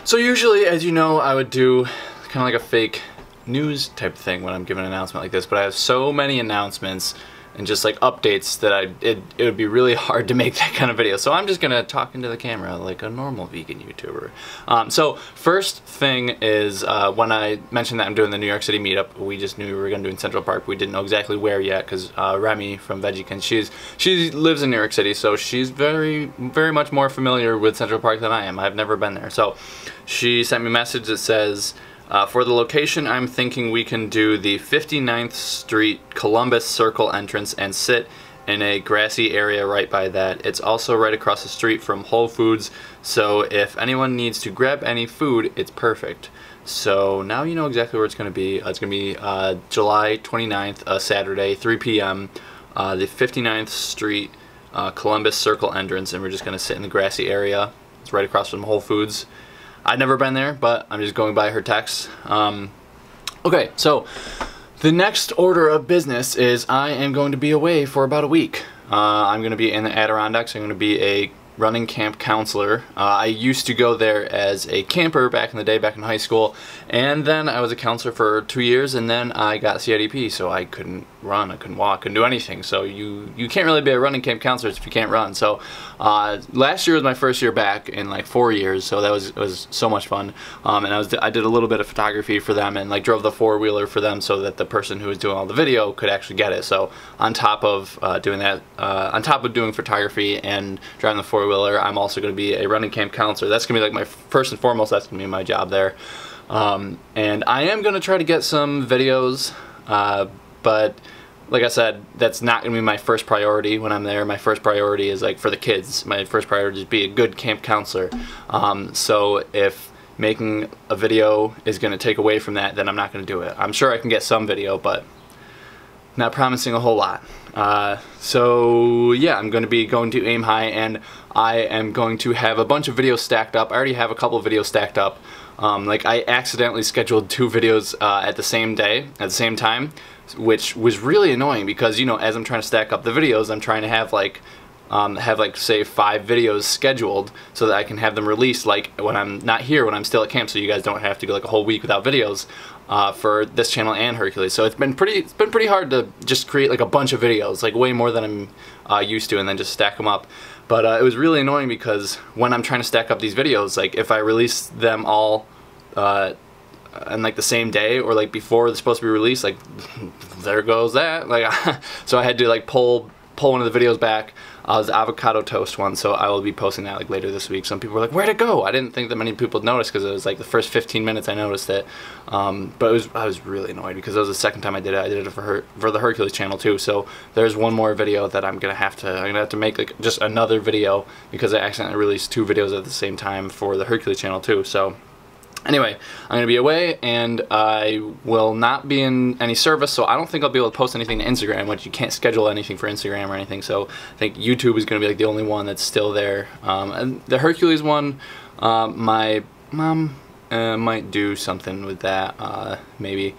So usually, as you know, I would do kind of like a fake news type thing when I'm giving an announcement like this, but I have so many announcements and just like updates that it would be really hard to make that kind of video. So I'm just gonna talk into the camera like a normal vegan YouTuber. So first thing is when I mentioned that I'm doing the New York City Meetup, we just knew we were gonna do it in Central Park. We didn't know exactly where yet because Remy from Veggiekins, she lives in New York City, so she's very much more familiar with Central Park than I am. I've never been there. So she sent me a message that says, for the location, I'm thinking we can do the 59th Street Columbus Circle entrance and sit in a grassy area right by that. It's also right across the street from Whole Foods, so if anyone needs to grab any food, it's perfect. So now you know exactly where it's going to be. It's going to be July 29th, Saturday, 3 p.m., the 59th Street Columbus Circle entrance, and we're just going to sit in the grassy area. It's right across from Whole Foods. I've never been there, but I'm just going by her text. Okay, so the next order of business is I am going to be away for about a week. I'm going to be in the Adirondacks. I'm going to be a running camp counselor. I used to go there as a camper back in the day, back in high school, and then I was a counselor for 2 years, and then I got CIDP, so I couldn't run, I couldn't walk, couldn't do anything. So you can't really be a running camp counselor if you can't run. So last year was my first year back in like 4 years, so that was so much fun. And I did a little bit of photography for them and like drove the four-wheeler for them so that the person who was doing all the video could actually get it. So on top of doing that, on top of doing photography and driving the four-wheeler, I'm also going to be a running camp counselor. That's going to be like my first and foremost, that's going to be my job there. And I am going to try to get some videos, but like I said, that's not going to be my first priority when I'm there. My first priority is like for the kids. My first priority is be a good camp counselor. So if making a video is going to take away from that, then I'm not going to do it. I'm sure I can get some video, but not promising a whole lot. So yeah, I'm going to be going to aim high, and I am going to have a bunch of videos stacked up. I already have a couple of videos stacked up. Like I accidentally scheduled 2 videos at the same day, at the same time, which was really annoying because, you know, as I'm trying to stack up the videos, I'm trying to have like say 5 videos scheduled so that I can have them released like when I'm not here, when I'm still at camp, so you guys don't have to go like a whole week without videos for this channel and Hercules. So it's been pretty hard to just create like a bunch of videos, like way more than I'm used to, and then just stack them up. But it was really annoying because when I'm trying to stack up these videos, like if I release them all on like the same day or like before they're supposed to be released, like there goes that. Like so I had to like pull one of the videos back. It was the avocado toast one, so I will be posting that like later this week. Some people were like, "Where'd it go?" I didn't think that many people would notice because it was like the first 15 minutes I noticed it. But I was really annoyed because it was the second time I did it. I did it for the Hercules channel too. So there's one more video that I'm gonna have to make like just another video because I accidentally released 2 videos at the same time for the Hercules channel too. So anyway, I'm going to be away, and I will not be in any service, so I don't think I'll be able to post anything to Instagram, which you can't schedule anything for Instagram or anything, so I think YouTube is going to be like the only one that's still there. And the Hercules one, my mom might do something with that. Maybe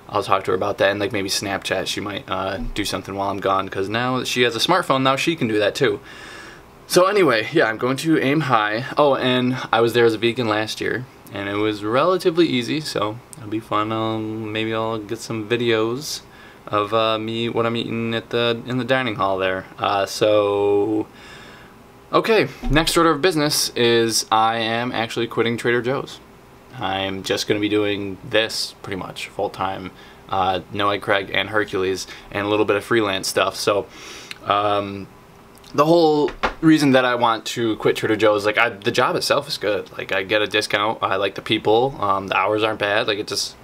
I'll talk to her about that, and like maybe Snapchat, she might do something while I'm gone, because now that she has a smartphone, now she can do that too. So anyway, yeah, I'm going to aim high. Oh, and I was there as a vegan last year, and it was relatively easy, so it'll be fun. Maybe I'll get some videos of what I'm eating in the dining hall there. So okay, next order of business is I am actually quitting Trader Joe's. I'm just going to be doing this pretty much full time. No Egg Craig and Hercules and a little bit of freelance stuff. So the whole reason that I want to quit Trader Joe's, like the job itself is good. Like I get a discount. I like the people. The hours aren't bad. Like it's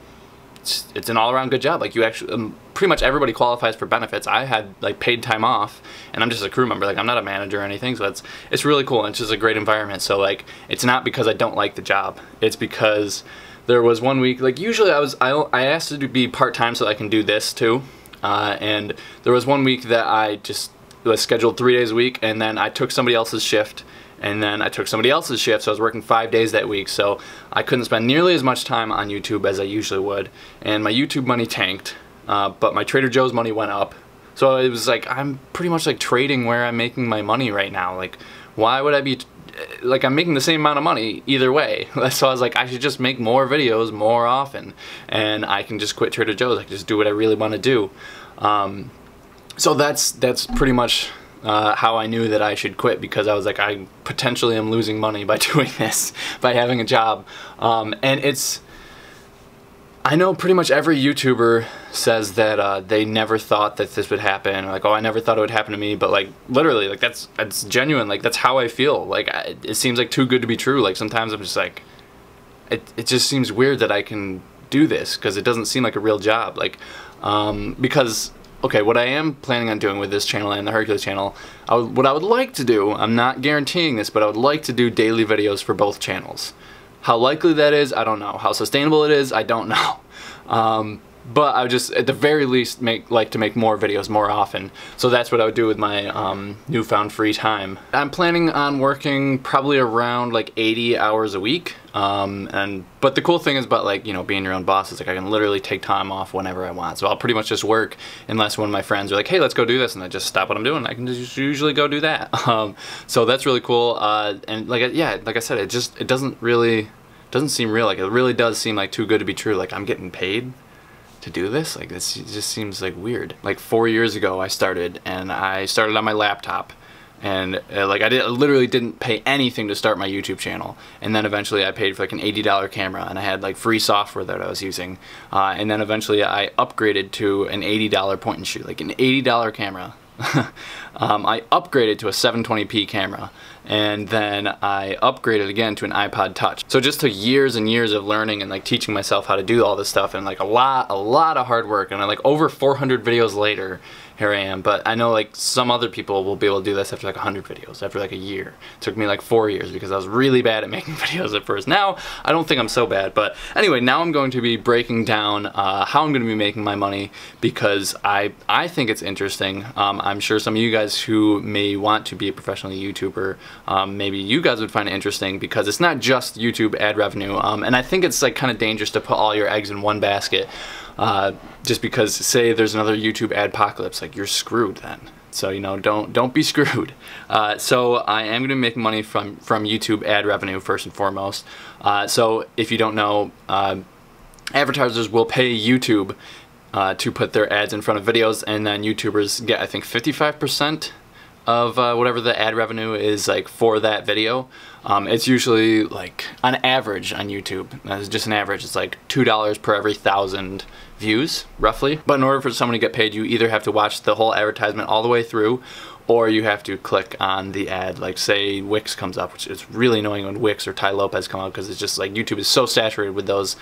an all-around good job. Like you actually, pretty much everybody qualifies for benefits. I had like paid time off, and I'm just a crew member. Like I'm not a manager or anything. So it's really cool. And it's just a great environment. So like it's not because I don't like the job. It's because there was one week. Like usually I asked to be part-time so I can do this too. And there was one week that I just was scheduled 3 days a week, and then I took somebody else's shift, and then I took somebody else's shift, so I was working 5 days that week, so I couldn't spend nearly as much time on YouTube as I usually would, and my YouTube money tanked, but my Trader Joe's money went up. So it was like I'm pretty much like trading where I'm making my money right now. Like why would I be like I'm making the same amount of money either way. So I was like, I should just make more videos more often, and I can just quit Trader Joe's. I can just do what I really want to do. So that's pretty much how I knew that I should quit, because I was like, I potentially am losing money by doing this, by having a job. And I know pretty much every YouTuber says that they never thought that this would happen, or like, oh, I never thought it would happen to me, but like literally, like that's genuine. Like that's how I feel. Like it seems like too good to be true. Like sometimes I'm just like, it just seems weird that I can do this, because it doesn't seem like a real job. Like because okay, what I am planning on doing with this channel and the Hercules channel, what I would like to do, I'm not guaranteeing this, but I would like to do daily videos for both channels. How likely that is, I don't know. How sustainable it is, I don't know. But I would just, at the very least, like to make more videos more often. So that's what I would do with my newfound free time. I'm planning on working probably around like 80 hours a week. But the cool thing is about, like, you know, being your own boss is like I can literally take time off whenever I want. So I'll pretty much just work unless one of my friends are like, hey, let's go do this, and I just stop what I'm doing. I can just usually go do that. So that's really cool. And like, yeah, like I said, it doesn't seem real. Like it really does seem like too good to be true. Like I'm getting paid to do this. Like this just seems like weird. Like 4 years ago I started, and I started on my laptop, and like I literally didn't pay anything to start my YouTube channel, and then eventually I paid for like an $80 camera, and I had like free software that I was using, and then eventually I upgraded to an $80 point and shoot, like an $80 camera. I upgraded to a 720p camera, and then I upgraded again to an iPod Touch. So it just took years and years of learning and like teaching myself how to do all this stuff, and like a lot of hard work, and like over 400 videos later, here I am. But I know like some other people will be able to do this after like 100 videos, after like a year. It took me like 4 years because I was really bad at making videos at first. Now I don't think I'm so bad, but anyway, now I'm going to be breaking down how I'm going to be making my money, because I think it's interesting. I'm sure some of you guys who may want to be a professional YouTuber, maybe you guys would find it interesting, because it's not just YouTube ad revenue, and I think it's like kind of dangerous to put all your eggs in one basket. Just because, say there's another YouTube adpocalypse, like you're screwed then. So, you know, don't be screwed. So I am going to make money from YouTube ad revenue first and foremost. So if you don't know, advertisers will pay YouTube to put their ads in front of videos, and then YouTubers get, I think, 55% of whatever the ad revenue is like for that video. It's usually like on average on YouTube, that's just an average, it's like $2 per every 1,000 views roughly. But in order for someone to get paid, you either have to watch the whole advertisement all the way through, or you have to click on the ad. Like say Wix comes up, which is really annoying when Wix or Ty Lopez come up, because it's just like YouTube is so saturated with those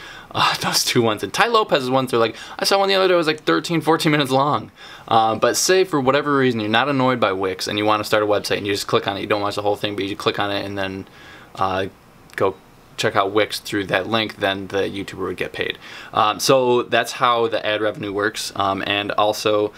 two ones. And Ty Lopez's ones, they're like, I saw one the other day, it was like 13-14 minutes long. But say for whatever reason you're not annoyed by Wix and you want to start a website, and you just click on it, you don't watch the whole thing, but you click on it and then go check out Wix through that link, then the YouTuber would get paid. So that's how the ad revenue works. And also,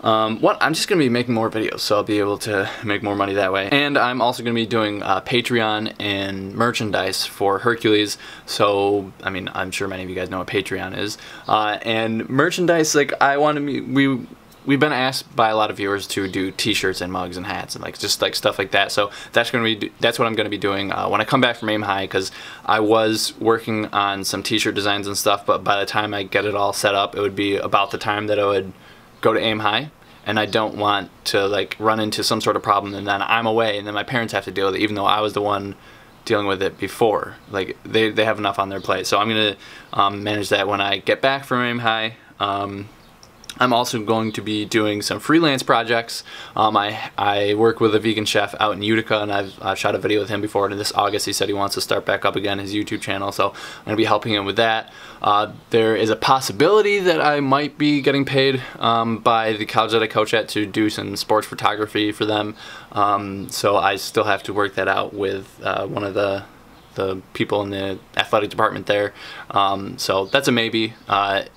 I'm just going to be making more videos, so I'll be able to make more money that way. And I'm also going to be doing Patreon and merchandise for Hercules. So, I mean, I'm sure many of you guys know what Patreon is. And merchandise, like, we've been asked by a lot of viewers to do t-shirts and mugs and hats and like just like stuff like that. So that's what I'm going to be doing when I come back from Aim High, because I was working on some t-shirt designs and stuff, but by the time I get it all set up, it would be about the time that I would go to Aim High, and I don't want to like run into some sort of problem and then I'm away and then my parents have to deal with it, even though I was the one dealing with it before. Like they have enough on their plate. So I'm going to manage that when I get back from Aim High. I'm also going to be doing some freelance projects. I work with a vegan chef out in Utica, and I've shot a video with him before, and this August he said he wants to start back up again his YouTube channel, so I'm going to be helping him with that. There is a possibility that I might be getting paid by the college that I coach at to do some sports photography for them, so I still have to work that out with one of the the people in the athletic department there. So that's a maybe.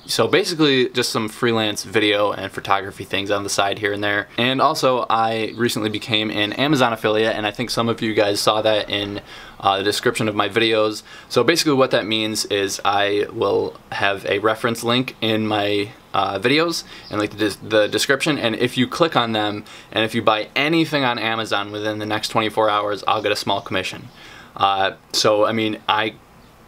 So basically just some freelance video and photography things on the side here and there. And also I recently became an Amazon affiliate, and I think some of you guys saw that in the description of my videos. So basically what that means is I will have a reference link in my videos and like the description, and if you click on them and if you buy anything on Amazon within the next 24 hours, I'll get a small commission. So I mean, I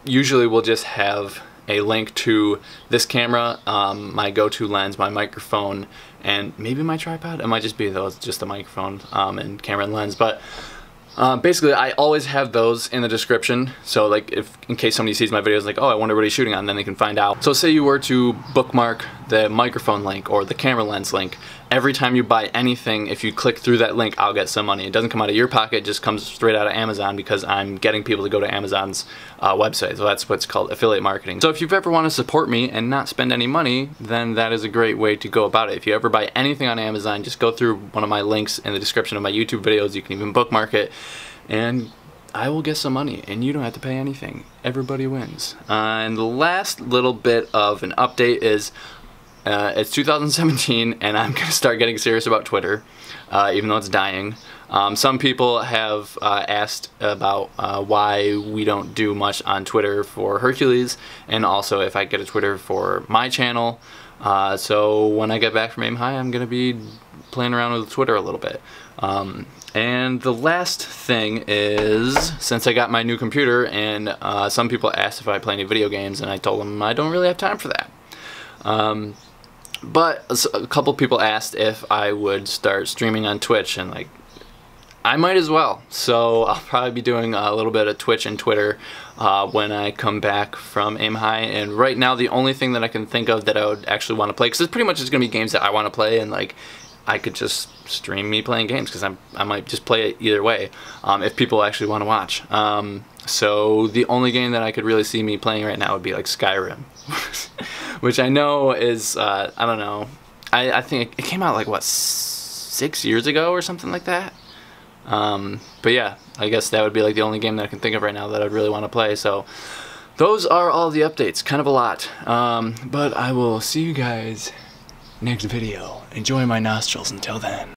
usually will just have a link to this camera, my go-to lens, my microphone, and maybe my tripod. It might just be those, just the microphone and camera and lens, but basically I always have those in the description, so like if in case somebody sees my videos like, oh, I wonder what he's shooting on, then they can find out. So say you were to bookmark the microphone link or the camera lens link, every time you buy anything, if you click through that link, I'll get some money. It doesn't come out of your pocket, it just comes straight out of Amazon because I'm getting people to go to Amazon's website. So that's what's called affiliate marketing. So if you've ever want to support me and not spend any money, then that is a great way to go about it. If you ever buy anything on Amazon, just go through one of my links in the description of my YouTube videos. You can even bookmark it, and I will get some money, and you don't have to pay anything. Everybody wins. And the last little bit of an update is it's 2017, and I'm going to start getting serious about Twitter, even though it's dying. Some people have asked about why we don't do much on Twitter for Hercules, and also if I get a Twitter for my channel. So when I get back from Aim High, I'm going to be playing around with Twitter a little bit. And the last thing is, since I got my new computer, and some people asked if I play any video games, and I told them I don't really have time for that. But a couple people asked if I would start streaming on Twitch, and like, I might as well. So I'll probably be doing a little bit of Twitch and Twitter when I come back from Aim High. And right now the only thing that I can think of that I would actually want to play, because it's pretty much just going to be games that I want to play, and like I could just stream me playing games because I might just play it either way if people actually want to watch. So the only game that I could really see me playing right now would be like Skyrim, which I know is, I don't know, I think it came out like, what, 6 years ago or something like that? But yeah, I guess that would be like the only game that I can think of right now that I'd really want to play. So those are all the updates, kind of a lot. But I will see you guys next video. Enjoy my nostrils until then.